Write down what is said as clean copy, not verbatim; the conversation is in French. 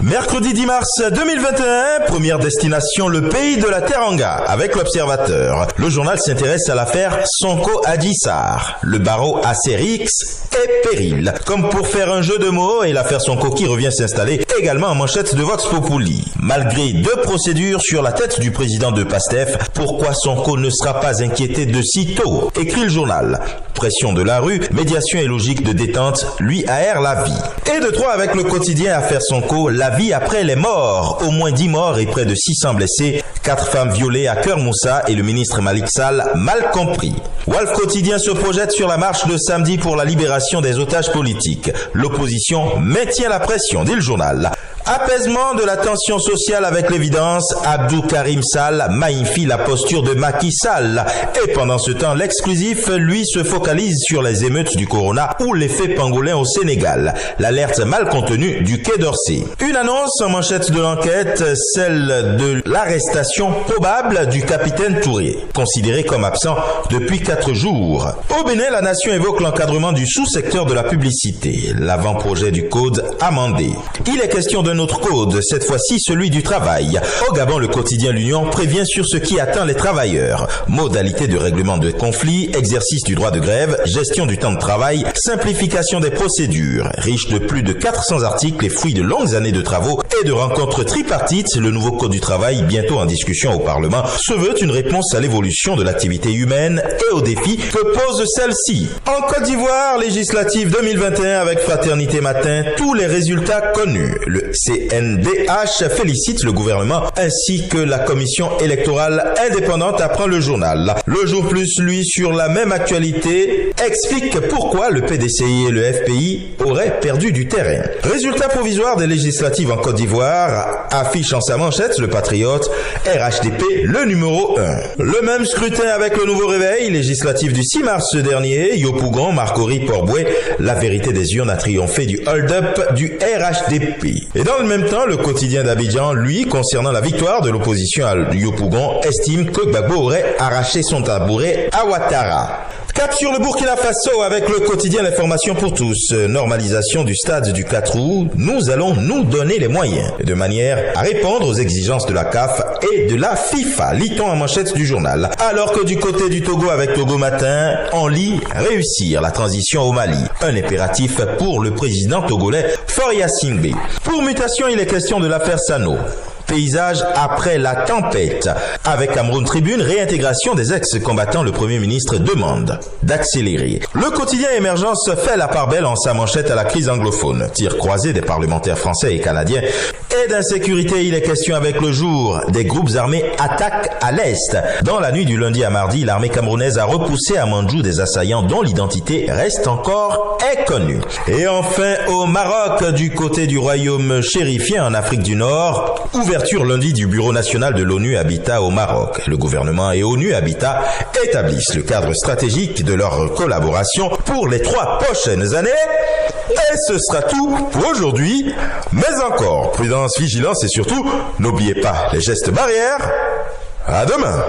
Mercredi 10 mars 2021, première destination, le pays de la Teranga, avec l'Observateur. Le journal s'intéresse à l'affaire Sonko Adji Sarr. Le barreau Astérix est péril. Comme pour faire un jeu de mots, et l'affaire Sonko qui revient s'installer également en manchette de Vox Populi. Malgré 2 procédures sur la tête du président de PASTEF, pourquoi Sonko ne sera pas inquiété de si tôt? Écrit le journal. Pression de la rue, médiation et logique de détente lui aèrent la vie. Et de 3 avec le quotidien Affaire Sonko, la vie après les morts. Au moins 10 morts et près de 600 blessés. 4 femmes violées à Keur Moussa et le ministre Malik Sall mal compris. Walf Quotidien se projette sur la marche de samedi pour la libération des otages politiques. L'opposition maintient la pression, dit le journal. Apaisement de la tension sociale avec l'évidence, Abdou Karim Sall magnifie la posture de Macky Sall. Et pendant ce temps, l'exclusif, lui, se focalise sur les émeutes du corona ou l'effet pangolin au Sénégal. L'alerte mal contenue du Quai d'Orsay. Une annonce en manchette de l'enquête, celle de l'arrestation probable du capitaine Touré, considéré comme absent depuis 4 jours. Au Bénin, la nation évoque l'encadrement du sous-secteur de la publicité, l'avant-projet du code amendé. Il est question d'un autre code, cette fois-ci celui du travail. Au Gabon, le quotidien L'Union prévient sur ce qui attend les travailleurs. Modalité de règlement de conflits, exercice du droit de grève, gestion du temps de travail, simplification des procédures. Riche de plus de 400 articles et fruit de longues années de travaux et de rencontres tripartites, le nouveau code du travail, bientôt en discussion au Parlement, se veut une réponse à l'évolution de l'activité humaine et aux défis que pose celle-ci. En Côte d'Ivoire, législative 2021 avec Fraternité Matin, tous les résultats connus. Le CNDH félicite le gouvernement ainsi que la commission électorale indépendante, apprend le journal. Le Jour Plus, lui, sur la même actualité, explique pourquoi le PDCI et le FPI auraient perdu du terrain. Résultat provisoire des législatives en Côte d'Ivoire, affiche en sa manchette le Patriote, RHDP le numéro 1. Le même scrutin avec le Nouveau Réveil, législatif du 6 mars dernier, Yopougon, Marcory, Port-Boué, la vérité des urnes a triomphé du hold-up du RHDP. Et dans le même temps, le quotidien d'Abidjan, lui, concernant la victoire de l'opposition à Yopougon, estime que Gbagbo aurait arraché son tabouret à Ouattara. Cap sur le Burkina Faso avec le quotidien L'Information pour tous. Normalisation du stade du 4 août. Nous allons nous donner les moyens de manière à répondre aux exigences de la CAF et de la FIFA. Lit-on en manchette du journal. Alors que du côté du Togo avec Togo Matin, on lit réussir la transition au Mali. Un impératif pour le président togolais Faure Singbe. Pour mutation, il est question de l'affaire Sano. Paysage après la tempête. Avec Cameroun Tribune, réintégration des ex-combattants, le Premier ministre demande d'accélérer. Le quotidien Émergence fait la part belle en sa manchette à la crise anglophone. Tir croisé des parlementaires français et canadiens. Et d'insécurité, il est question avec Le Jour. Des groupes armés attaquent à l'Est. Dans la nuit du lundi à mardi, l'armée camerounaise a repoussé à Mandjou des assaillants dont l'identité reste encore inconnue. Et enfin, au Maroc, du côté du royaume chérifien en Afrique du Nord, ouverture lundi du Bureau national de l'ONU Habitat au Maroc. Le gouvernement et ONU Habitat établissent le cadre stratégique de leur collaboration pour les 3 prochaines années. Et ce sera tout pour aujourd'hui. Mais encore, prudence, vigilance et surtout, n'oubliez pas les gestes barrières. À demain.